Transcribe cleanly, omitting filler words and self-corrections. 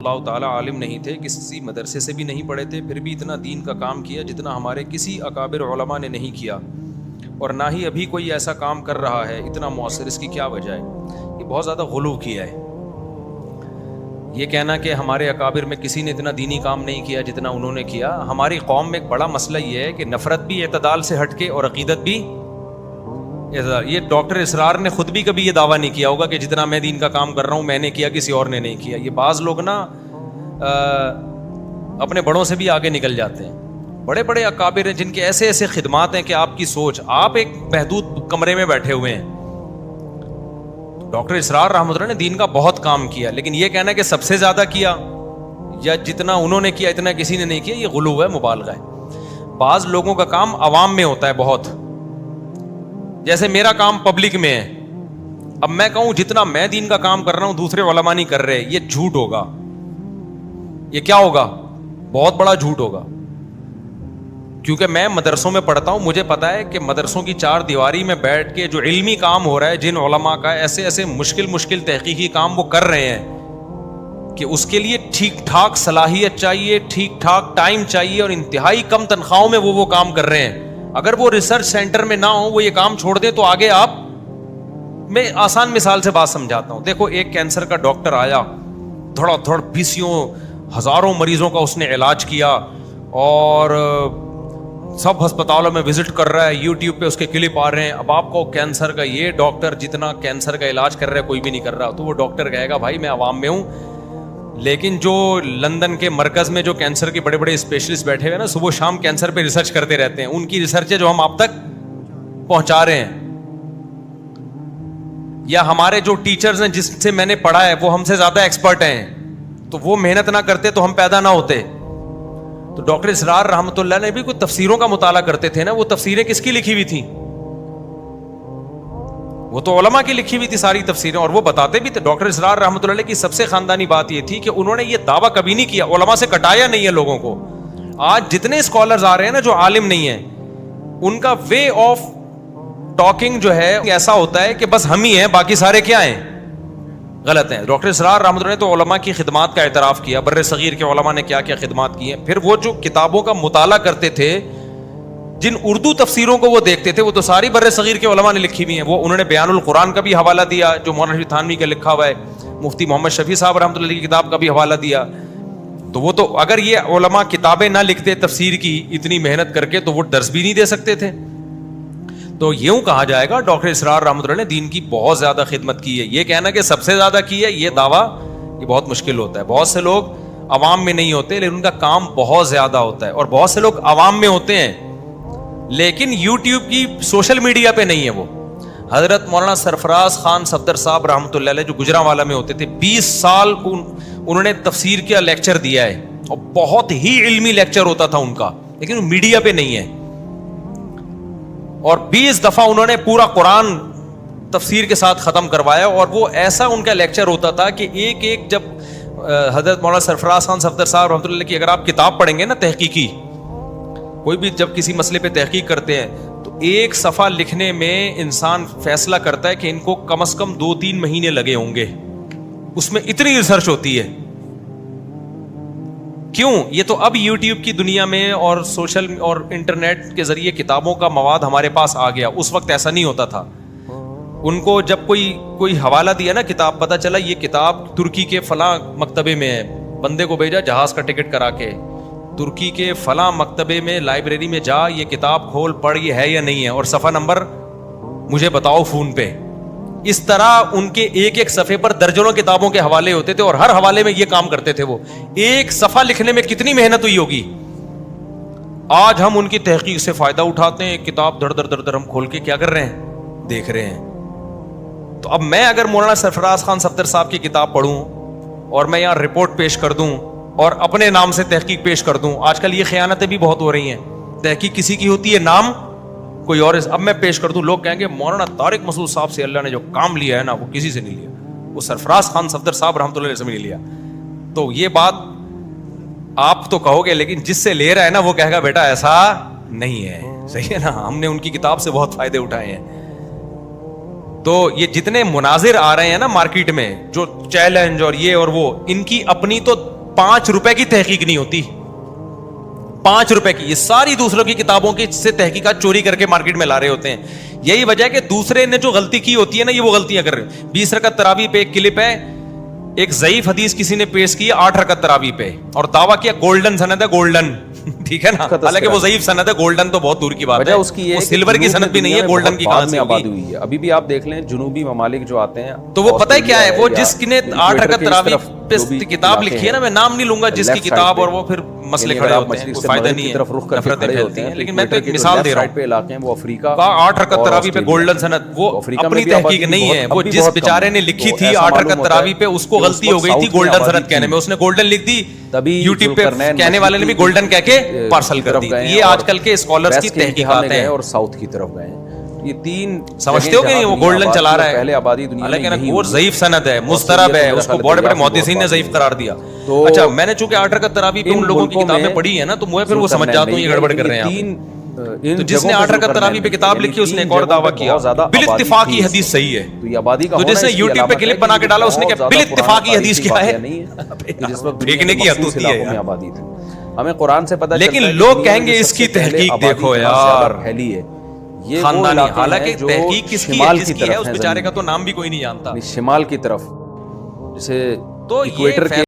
اللہ تعالیٰ عالم نہیں تھے، کسی مدرسے سے بھی نہیں پڑھے تھے، پھر بھی اتنا دین کا کام کیا جتنا ہمارے کسی اکابر علماء نے نہیں کیا، اور نہ ہی ابھی کوئی ایسا کام کر رہا ہے اتنا مؤثر۔ اس کی کیا وجہ ہے؟ یہ بہت زیادہ غلو کیا ہے۔ یہ کہنا کہ ہمارے اکابر میں کسی نے اتنا دینی کام نہیں کیا جتنا انہوں نے کیا۔ ہماری قوم میں ایک بڑا مسئلہ یہ ہے کہ نفرت بھی اعتدال سے ہٹ کے اور عقیدت بھی اعتدال۔ یہ ڈاکٹر اسرار نے خود بھی کبھی یہ دعویٰ نہیں کیا ہوگا کہ جتنا میں دین کا کام کر رہا ہوں میں نے کیا، کسی اور نے نہیں کیا۔ یہ بعض لوگ نا اپنے بڑوں سے بھی آگے نکل جاتے ہیں۔ بڑے بڑے اکابر ہیں جن کے ایسے ایسے خدمات ہیں کہ آپ کی سوچ، آپ ایک محدود کمرے میں بیٹھے ہوئے ہیں۔ ڈاکٹر اسرار رحمۃ اللہ نے دین کا بہت کام کیا، لیکن یہ کہنا کہ سب سے زیادہ کیا یا جتنا انہوں نے کیا اتنا کسی نے نہیں کیا، یہ غلو ہے، مبالغہ ہے۔ بعض لوگوں کا کام عوام میں ہوتا ہے بہت، جیسے میرا کام پبلک میں ہے۔ اب میں کہوں جتنا میں دین کا کام کر رہا ہوں دوسرے علماء نہیں کر رہے، یہ جھوٹ ہوگا۔ یہ کیا ہوگا؟ بہت بڑا جھوٹ ہوگا، کیونکہ میں مدرسوں میں پڑھتا ہوں، مجھے پتا ہے کہ مدرسوں کی چار دیواری میں بیٹھ کے جو علمی کام ہو رہا ہے، جن علماء کا ایسے ایسے مشکل تحقیقی کام وہ کر رہے ہیں کہ اس کے لیے ٹھیک ٹھاک صلاحیت چاہیے، ٹھیک ٹھاک ٹائم چاہیے، اور انتہائی کم تنخواہوں میں وہ کام کر رہے ہیں۔ اگر وہ ریسرچ سینٹر میں نہ ہو، وہ یہ کام چھوڑ دیں تو آگے آپ، میں آسان مثال سے بات سمجھاتا ہوں۔ دیکھو ایک کینسر کا ڈاکٹر آیا، دھڑا دھڑ پیسیوں ہزاروں مریضوں کا اس نے علاج کیا، اور سب ہسپتالوں میں وزٹ کر رہا ہے، یوٹیوب پہ اس کے کلپ آ رہے ہیں۔ اب آپ کو کینسر کا یہ ڈاکٹر جتنا کینسر کا علاج کر رہا ہے کوئی بھی نہیں کر رہا، تو وہ ڈاکٹر کہے گا بھائی میں عوام میں ہوں، لیکن جو لندن کے مرکز میں جو کینسر کے بڑے بڑے اسپیشلسٹ بیٹھے ہوئے نا، صبح شام کینسر پہ ریسرچ کرتے رہتے ہیں، ان کی ریسرچ ہے جو ہم آپ تک پہنچا رہے ہیں۔ یا ہمارے جو ٹیچرز ہیں جس سے میں نے پڑھا ہے وہ ہم سے زیادہ ایکسپرٹ ہیں، تو وہ محنت نہ کرتے تو ہم پیدا نہ ہوتے۔ تو ڈاکٹر اسرار رحمۃ اللہ نے بھی کوئی تفسیروں کا مطالعہ کرتے تھے نا، وہ تفسیریں کس کی لکھی ہوئی تھیں؟ وہ تو علماء کی لکھی ہوئی تھی ساری تفسیریں، اور وہ بتاتے بھی تھے۔ ڈاکٹر اسرار رحمۃ اللہ کی سب سے خاندانی بات یہ تھی کہ انہوں نے یہ دعویٰ کبھی نہیں کیا، علماء سے کٹایا نہیں ہے لوگوں کو۔ آج جتنے اسکالرز آ رہے ہیں نا جو عالم نہیں ہیں، ان کا وے آف ٹاکنگ جو ہے ایسا ہوتا ہے کہ بس ہم ہی ہیں، باقی سارے کیا ہیں؟ غلط ہیں۔ ڈاکٹر اسرار رحمۃ اللہ نے تو علماء کی خدمات کا اعتراف کیا، بر صغیر کے علماء نے کیا کیا خدمات کی ہیں۔ پھر وہ جو کتابوں کا مطالعہ کرتے تھے، جن اردو تفسیروں کو وہ دیکھتے تھے، وہ تو ساری بر صغیر کے علماء نے لکھی ہوئی ہیں۔ وہ انہوں نے بیان القرآن کا بھی حوالہ دیا جو مولانا رشید تھانوی کا لکھا ہوا ہے، مفتی محمد شفیع صاحب رحمۃ اللہ کی کتاب کا بھی حوالہ دیا۔ تو وہ تو اگر یہ علماء کتابیں نہ لکھتے تفسیر کی اتنی محنت کر کے، تو وہ درس بھی نہیں دے سکتے تھے۔ تو یوں کہا جائے گا ڈاکٹر اسرار رحمۃ اللہ نے دین کی بہت زیادہ خدمت کی ہے۔ یہ کہنا کہ سب سے زیادہ کی ہے، یہ دعویٰ یہ بہت مشکل ہوتا ہے۔ بہت سے لوگ عوام میں نہیں ہوتے لیکن ان کا کام بہت زیادہ ہوتا ہے، اور بہت سے لوگ عوام میں ہوتے ہیں لیکن یوٹیوب کی سوشل میڈیا پہ نہیں ہے۔ وہ حضرت مولانا سرفراز خان صفدر صاحب رحمۃ اللہ علیہ جو گجرانوالہ میں ہوتے تھے، 20 سال انہوں نے تفسیر کا لیکچر دیا ہے، اور بہت ہی علمی لیکچر ہوتا تھا ان کا، لیکن وہ میڈیا پہ نہیں ہے۔ اور 20 دفعہ انہوں نے پورا قرآن تفسیر کے ساتھ ختم کروایا، اور وہ ایسا ان کا لیکچر ہوتا تھا کہ ایک ایک، جب حضرت مولانا سرفراز خان صفدر صاحب رحمۃ اللہ کی اگر آپ کتاب پڑھیں گے نا تحقیقی، کوئی بھی جب کسی مسئلے پہ تحقیق کرتے ہیں تو ایک صفحہ لکھنے میں انسان فیصلہ کرتا ہے کہ ان کو کم از کم 2-3 مہینے لگے ہوں گے، اس میں اتنی ریسرچ ہوتی ہے۔ کیوں؟ یہ تو اب یوٹیوب کی دنیا میں اور سوشل اور انٹرنیٹ کے ذریعے کتابوں کا مواد ہمارے پاس آ گیا، اس وقت ایسا نہیں ہوتا تھا۔ ان کو جب کوئی حوالہ دیا نا کتاب، پتہ چلا یہ کتاب ترکی کے فلاں مکتبے میں ہے، بندے کو بھیجا جہاز کا ٹکٹ کرا کے، ترکی کے فلاں مکتبے میں لائبریری میں جا، یہ کتاب کھول پڑھ یہ ہے یا نہیں ہے، اور صفحہ نمبر مجھے بتاؤ فون پہ۔ اس طرح ان کے ایک ایک صفحے پر درجنوں کتابوں کے حوالے ہوتے تھے، اور ہر حوالے میں یہ کام کرتے تھے۔ وہ ایک صفحہ لکھنے میں کتنی محنت ہوئی ہوگی۔ آج ہم ان کی تحقیق سے فائدہ اٹھاتے ہیں، کتاب در در در در ہم کھول کے کیا کر رہے ہیں؟ دیکھ رہے ہیں۔ تو اب میں اگر مولانا سرفراز خان صفدر صاحب کی کتاب پڑھوں اور میں یہاں رپورٹ پیش کر دوں اور اپنے نام سے تحقیق پیش کر دوں، آج کل یہ خیانتیں بھی بہت ہو رہی ہیں، تحقیق کسی کی ہوتی ہے، نام کوئی اور، اب میں پیش کر دوں، لوگ کہیں گے مولانا طارق مسعود صاحب سے اللہ نے جو کام لیا ہے نا وہ کسی سے نہیں لیا، وہ سرفراز خان صفدر صاحب رحمۃ اللہ علیہ سے نہیں لیا۔ تو یہ بات آپ تو کہو گے، لیکن جس سے لے رہا ہے نا وہ کہے گا بیٹا ایسا نہیں ہے، صحیح ہے نا، ہم نے ان کی کتاب سے بہت فائدے اٹھائے ہیں۔ تو یہ جتنے مناظر آ رہے ہیں نا مارکیٹ میں, جو چیلنج اور یہ اور وہ, ان کی اپنی تو 5 روپے کی تحقیق نہیں ہوتی, 5 روپے کی. یہ ساری دوسروں کی کتابوں کی سے تحقیقات چوری کر کے مارکیٹ میں لا رہے ہوتے ہیں. یہی وجہ ہے کہ دوسرے نے جو غلطی کی ہوتی ہے نا, یہ وہ غلطیاں کر رہے ہیں. 20 رکعت تراویح پہ ایک کلپ ہے, ایک ضعیف حدیث کسی نے پیش کی 8 رکعت تراویح پہ, اور دعویٰ کیا گولڈن سند ہے, گولڈن, ٹھیک ہے نا, حالانکہ وہ ضعیف سند ہے, گولڈن تو بہت دور کی بات ہے, وہ سلور کی سند بھی نہیں ہے, گولڈن کی کہاں سے ہوگی. ابھی بھی آپ دیکھ لیں جنوبی ممالک جو آتے ہیں, تو وہ پتہ ہے کیا ہے, وہ جس نے 8 رکعت تراویح پہ کتاب لکھی ہے نا, میں نام نہیں لوں گا جس کی کتاب, اور وہ پھر مسئلے کھڑے ہوتے ہیں, کوئی فائدہ نہیں ہے, نفرتیں پھیلتی ہیں. لیکن میں تو ایک مثال دے رہا ہوں, علاقے ہیں وہ افریقہ, 8 رکعت تراویح پہ گولڈن سند, وہ اپنی تحقیق نہیں ہے, وہ جس بیچارے نے لکھی تھی 8 رکعت تراویح پہ, اس کو غلطی ہو گئی تھی گولڈن سند کہنے میں, اس نے گولڈن لکھ دی, یوٹیوب پہ کہنے والے نے بھی گولڈن کہہ کے پارسل کر دی. یہ آج کل کے اسکالرز کی تحقیقات ہیں. اور ساؤتھ کی طرف گئے, یہ 3 سمجھتے ہو کہ نہیں, وہ گولڈن چلا رہا ہے, پہلے آبادی دنیا میں لیکن وہ ضعیف سند ہے, مضطرب ہے, اس کو بڑے بڑے محدثین نے ضعیف قرار دیا. اچھا, میں نے چونکہ 8 رکعت تراویح پہ ان لوگوں کی کتابیں پڑھی ہیں نا, تو مجھے پھر وہ سمجھ جاتا ہوں یہ گڑبڑ کر رہے ہیں. تو جس نے 8 رکعت تراویح پہ کتاب لکھی, اس نے ایک اور دعویٰ کیا بالاتفاق یہ حدیث صحیح ہے. تو جس نے یوٹیوب پہ کلپ بنا کے ڈالا, اس نے کہا بالاتفاق یہ حدیث کیا ہے, پھینکنے کی حد ہوتی ہے. ہمیں قرآن سے پتہ, لیکن لوگ کہیں گے اس کی تحقیق دیکھو یار, پھیلی ہے یہ خاندانی, حالانکہ تحقیق کس کی ہے, جس کی ہے, اس بیچارے کا تو نام بھی کوئی نہیں جانتا. شمال کی طرف جسے تو یہ